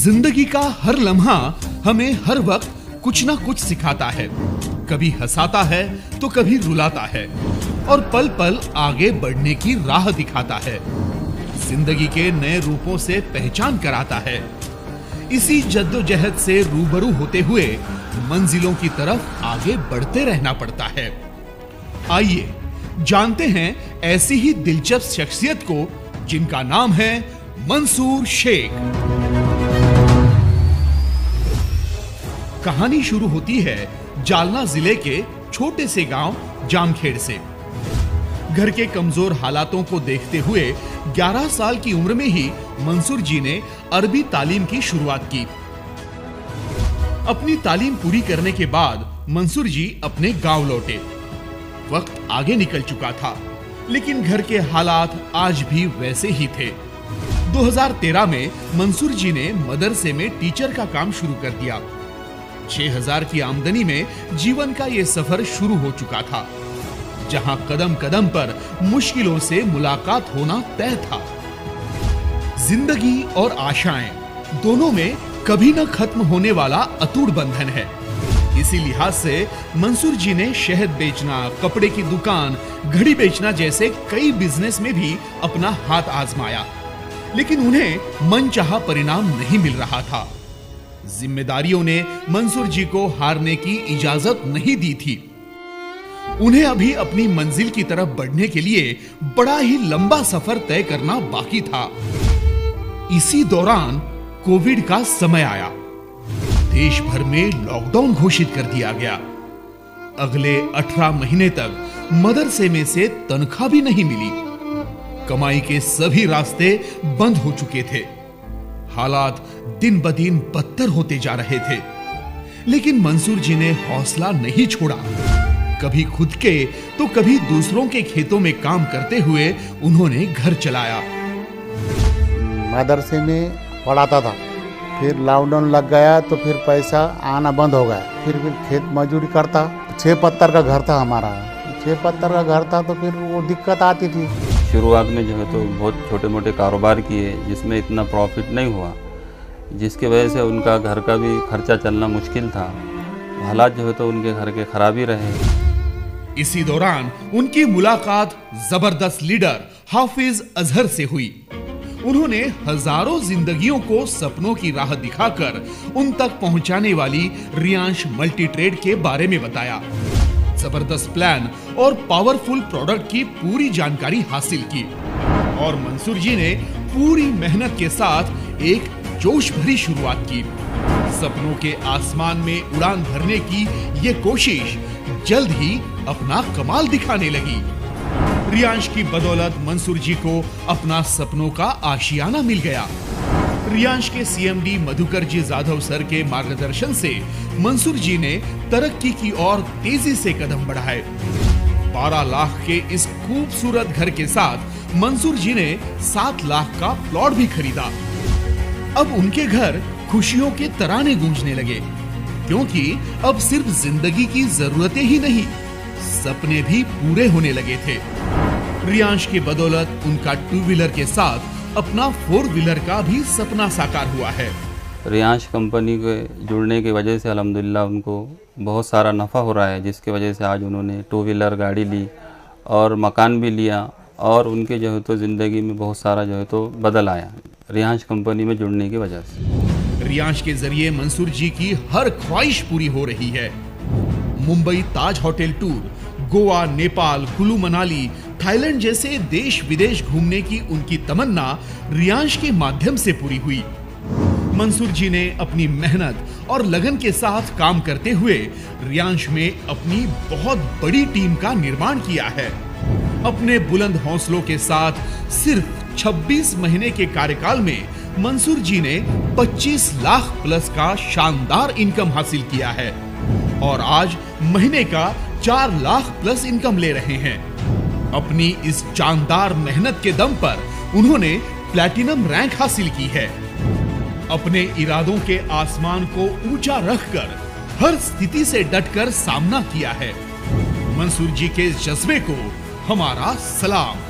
जिंदगी का हर लम्हा हमें हर वक्त कुछ ना कुछ सिखाता है। कभी हंसाता है तो कभी रुलाता है और पल पल आगे बढ़ने की राह दिखाता है। जिंदगी के नए रूपों से पहचान कराता है। इसी जद्दोजहद से रूबरू होते हुए मंजिलों की तरफ आगे बढ़ते रहना पड़ता है। आइए जानते हैं ऐसी ही दिलचस्प शख्सियत को जिनका नाम है मंसूर शेख। कहानी शुरू होती है जालना जिले के छोटे से गांव जामखेड़ से। घर के कमजोर हालातों को देखते हुए 11 साल की उम्र में ही मंसूर जी ने अरबी तालीम की शुरुआत की। अपनी तालीम पूरी करने के बाद मंसूर जी अपने गांव लौटे। वक्त आगे निकल चुका था, लेकिन घर के हालात आज भी वैसे ही थे। 2013 में मंसूर जी ने मदरसे में टीचर का काम शुरू कर दिया। 6000 की आमदनी में जीवन का ये सफर शुरू हो चुका था, जहां कदम कदम पर मुश्किलों से मुलाकात होना तय था। जिंदगी और आशाएं दोनों में कभी न खत्म होने वाला अटूट बंधन है। इसी लिहाज से मंसूर जी ने शहद बेचना, कपड़े की दुकान, घड़ी बेचना जैसे कई बिजनेस में भी अपना हाथ आजमाया, लेकिन उन्हें मनचाहा परिणाम नहीं मिल रहा था। जिम्मेदारियों ने मंसूर जी को हारने की इजाजत नहीं दी थी। उन्हें अभी अपनी मंजिल की तरफ बढ़ने के लिए बड़ा ही लंबा सफर तय करना बाकी था। इसी दौरान कोविड का समय आया। देश भर में लॉकडाउन घोषित कर दिया गया। अगले 18 महीने तक मदरसे में से तनख्वाह भी नहीं मिली। कमाई के सभी रास्ते बंद हो चुके थे। हालात दिन ब दिन बदतर होते जा रहे थे, लेकिन मंसूर जी ने हौसला नहीं छोड़ा। कभी खुद के तो कभी दूसरों के खेतों में काम करते हुए उन्होंने घर चलाया। मदरसे में पढ़ाता था, फिर लॉकडाउन लग गया तो फिर पैसा आना बंद हो गया। फिर खेत मजदूरी करता। 6 पत्थर का घर था हमारा। 6 पत्थर का घर था तो फिर वो दिक्कत आती थी। शुरुआत में जो है तो बहुत छोटे मोटे कारोबार किए, जिसमें इतना प्रॉफिट नहीं हुआ, जिसकी वजह से उनका घर का भी खर्चा चलना मुश्किल था। हालात जो है तो उनके घर के खराब ही रहे। इसी दौरान उनकी मुलाकात जबरदस्त लीडर हाफिज अजहर से हुई। उन्होंने हजारों जिंदगियों को सपनों की राह दिखाकर उन तक पहुंचाने वाली रियांश मल्टी ट्रेड के बारे में बताया। जबरदस्त प्लान और पावरफुल प्रोडक्ट की पूरी जानकारी हासिल की और मंसूर जी ने पूरी मेहनत के साथ एक जोश भरी शुरुआत की। सपनों के आसमान में उड़ान भरने की ये कोशिश जल्द ही अपना कमाल दिखाने लगी। रियांश की बदौलत मंसूर जी को अपना सपनों का आशियाना मिल गया। रियांश के सीएमडी मधुकर जी जाधव सर के मार्गदर्शन से मंसूर जी ने तरक्की की ओर तेजी से कदम बढ़ाए। 12 लाख के इस खूबसूरत घर के साथ मंसूर जी ने 7 लाख का प्लॉट भी खरीदा। अब उनके घर खुशियों के तराने गूंजने लगे, क्योंकि अब सिर्फ जिंदगी की जरूरतें ही नहीं, सपने भी पूरे होने लगे थे। रियांश की बदौलत उनका 2 व्हीलर के साथ अपना 4 व्हीलर का भी सपना साकार हुआ है। रियांश कंपनी के जुड़ने की वजह से अल्हम्दुलिल्लाह उनको बहुत सारा नफ़ा हो रहा है, जिसकी वजह से आज उन्होंने 2 व्हीलर गाड़ी ली और मकान भी लिया और उनके जो है तो ज़िंदगी में बहुत सारा जो है तो बदल आया रियांश कंपनी में जुड़ने की वजह से। रियांश के जरिए मंसूर जी की हर ख्वाहिश पूरी हो रही है। Mumbai Taj hotel tour, Goa, Nepal, Kullu Manali, Thailand जैसे देश विदेश घूमने की उनकी तमन्ना रियांश के माध्यम से पूरी हुई। मंसूर जी ने अपनी मेहनत और लगन के साथ काम करते हुए रियांश में अपनी बहुत बड़ी टीम का निर्माण किया है। अपने बुलंद हौसलों के साथ सिर्फ 26 महीने के कार्यकाल में मंसूर जी ने 25 लाख प्लस का शानदार इनकम हासिल किया है और आज महीने का 4 लाख प्लस इनकम ले रहे हैं। अपनी इस शानदार मेहनत के दम पर उन्होंने प्लैटिनम रैंक हासिल की है। अपने इरादों के आसमान को ऊंचा रखकर हर स्थिति से डटकर सामना किया है। मंसूर जी के जज्बे को हमारा सलाम।